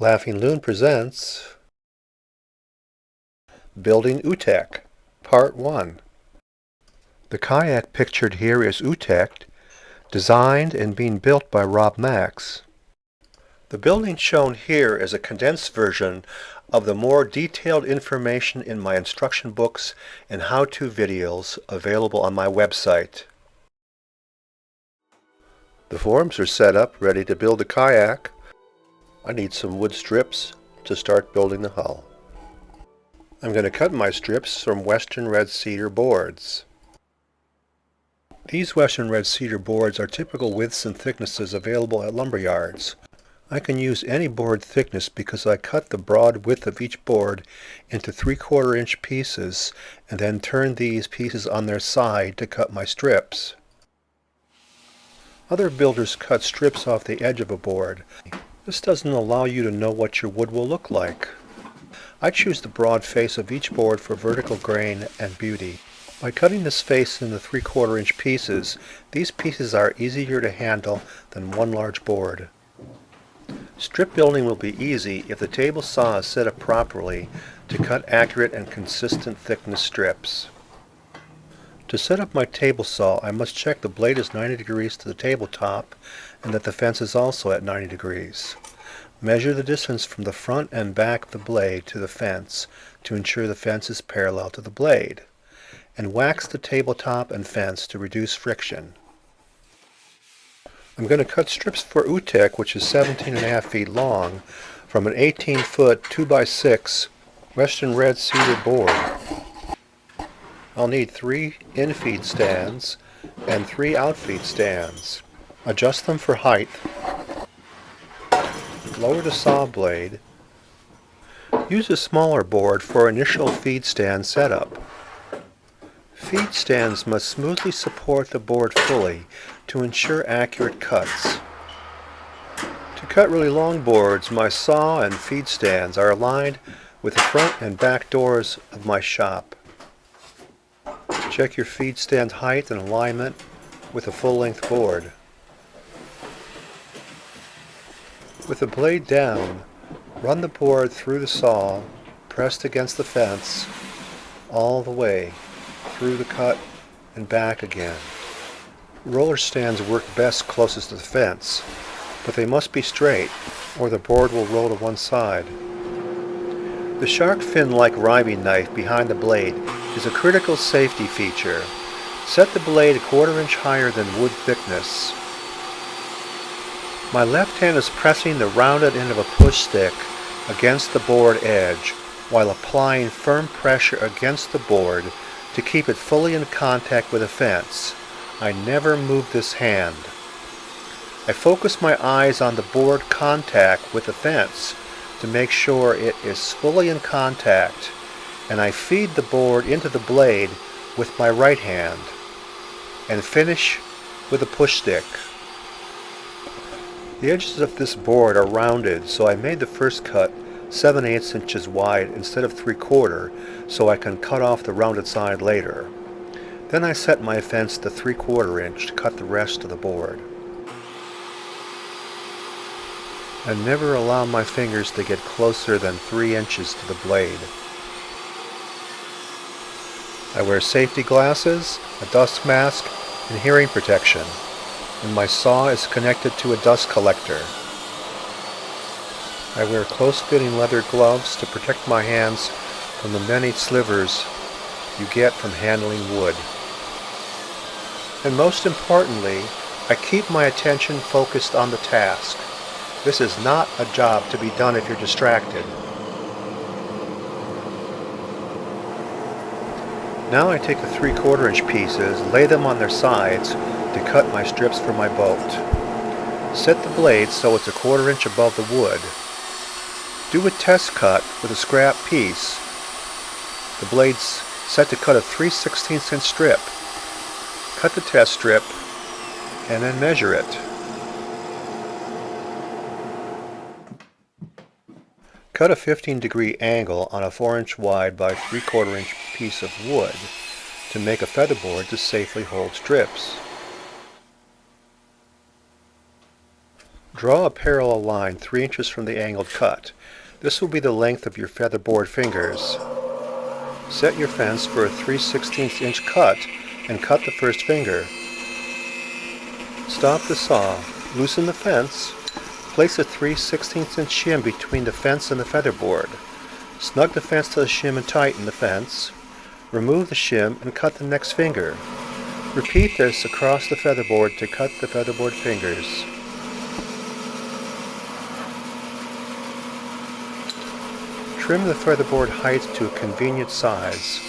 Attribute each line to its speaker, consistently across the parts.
Speaker 1: Laughing Loon presents Building Ootek, Part 1. The kayak pictured here is Ootek, designed and being built by Rob Max. The building shown here is a condensed version of the more detailed information in my instruction books and how-to videos available on my website. The forms are set up, ready to build the kayak. I need some wood strips to start building the hull. I'm going to cut my strips from Western Red Cedar boards. These Western Red Cedar boards are typical widths and thicknesses available at lumber yards. I can use any board thickness because I cut the broad width of each board into 3/4 inch pieces and then turn these pieces on their side to cut my strips. Other builders cut strips off the edge of a board. This doesn't allow you to know what your wood will look like. I choose the broad face of each board for vertical grain and beauty. By cutting this face into 3/4 inch pieces, these pieces are easier to handle than one large board. Strip building will be easy if the table saw is set up properly to cut accurate and consistent thickness strips. To set up my table saw, I must check the blade is 90 degrees to the tabletop and that the fence is also at 90 degrees. Measure the distance from the front and back of the blade to the fence to ensure the fence is parallel to the blade, and wax the tabletop and fence to reduce friction. I'm going to cut strips for Ootek, which is 17.5 feet long, from an 18-foot 2x6 Western Red Cedar board. I'll need 3 in-feed stands and 3 out-feed stands. Adjust them for height. Lower the saw blade. Use a smaller board for initial feed stand setup. Feed stands must smoothly support the board fully to ensure accurate cuts. To cut really long boards, my saw and feed stands are aligned with the front and back doors of my shop. Check your feed stand height and alignment with a full-length board. With the blade down, run the board through the saw, pressed against the fence, all the way through the cut and back again. Roller stands work best closest to the fence, but they must be straight or the board will roll to one side. The shark fin-like riving knife behind the blade is a critical safety feature. Set the blade 1/4 inch higher than wood thickness. My left hand is pressing the rounded end of a push stick against the board edge while applying firm pressure against the board to keep it fully in contact with the fence. I never move this hand. I focus my eyes on the board contact with the fence to make sure it is fully in contact, and I feed the board into the blade with my right hand and finish with a push stick. The edges of this board are rounded, so I made the first cut 7/8 inches wide instead of 3/4 so I can cut off the rounded side later. Then I set my fence to 3/4 inch to cut the rest of the board. I never allow my fingers to get closer than 3 inches to the blade. I wear safety glasses, a dust mask, and hearing protection, and my saw is connected to a dust collector. I wear close-fitting leather gloves to protect my hands from the many slivers you get from handling wood. And most importantly, I keep my attention focused on the task. This is not a job to be done if you're distracted. Now I take the 3/4 inch pieces, lay them on their sides to cut my strips for my boat. Set the blade so it's 1/4 inch above the wood. Do a test cut with a scrap piece. The blade's set to cut a 3/16 inch strip. Cut the test strip and then measure it. Cut a 15-degree angle on a 4-inch wide by 3/4 inch piece of wood to make a featherboard to safely hold strips. Draw a parallel line 3 inches from the angled cut. This will be the length of your featherboard fingers. Set your fence for a 3/16 inch cut and cut the first finger. Stop the saw, loosen the fence, place a 3/16 inch shim between the fence and the featherboard. Snug the fence to the shim and tighten the fence. Remove the shim and cut the next finger. Repeat this across the featherboard to cut the featherboard fingers. Trim the featherboard height to a convenient size.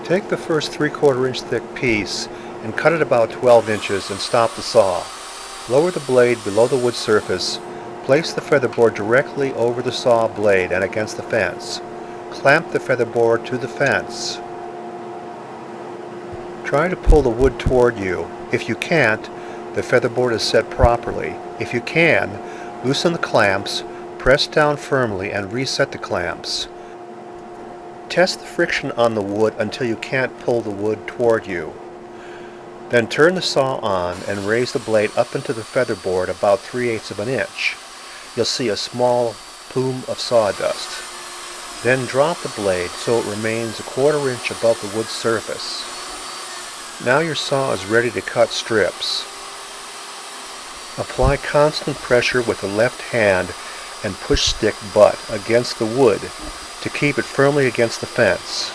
Speaker 1: Take the first 3/4 inch thick piece and cut it about 12 inches and stop the saw. Lower the blade below the wood surface. Place the featherboard directly over the saw blade and against the fence. Clamp the featherboard to the fence. Try to pull the wood toward you. If you can't, the featherboard is set properly. If you can, loosen the clamps, press down firmly and reset the clamps. Test the friction on the wood until you can't pull the wood toward you. Then turn the saw on and raise the blade up into the featherboard about 3/8 of an inch. You'll see a small plume of sawdust. Then drop the blade so it remains a 1/4 inch above the wood surface. Now your saw is ready to cut strips. Apply constant pressure with the left hand and push stick butt against the wood to keep it firmly against the fence.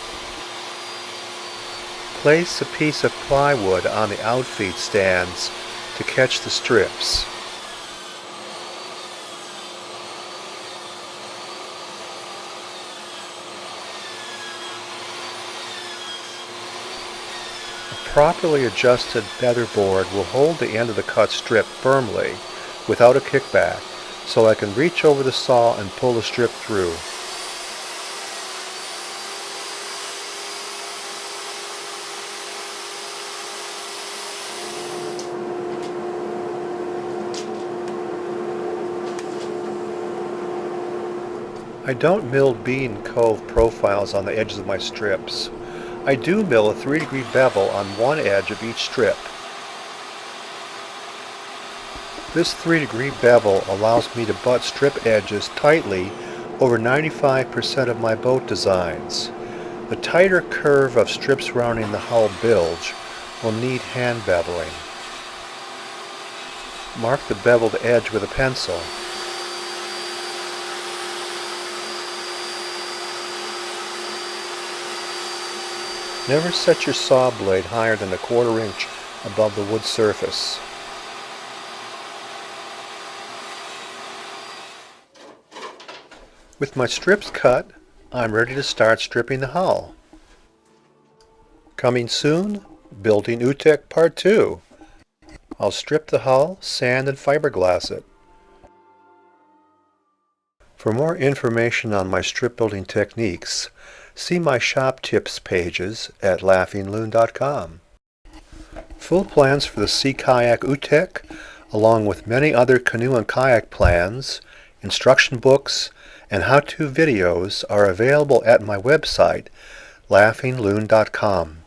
Speaker 1: Place a piece of plywood on the outfeed stands to catch the strips. A properly adjusted featherboard will hold the end of the cut strip firmly without a kickback, so I can reach over the saw and pull the strip through. I don't mill bead cove profiles on the edges of my strips. I do mill a 3-degree bevel on one edge of each strip. This 3-degree bevel allows me to butt strip edges tightly over 95% of my boat designs. The tighter curve of strips surrounding the hull bilge will need hand beveling. Mark the beveled edge with a pencil. Never set your saw blade higher than a 1/4 inch above the wood surface. With my strips cut, I'm ready to start stripping the hull. Coming soon, Building Ootek Part 2. I'll strip the hull, sand, and fiberglass it. For more information on my strip building techniques, see my shop tips pages at laughingloon.com. Full plans for the Sea Kayak Ootek, along with many other canoe and kayak plans, instruction books, and how-to videos are available at my website, laughingloon.com.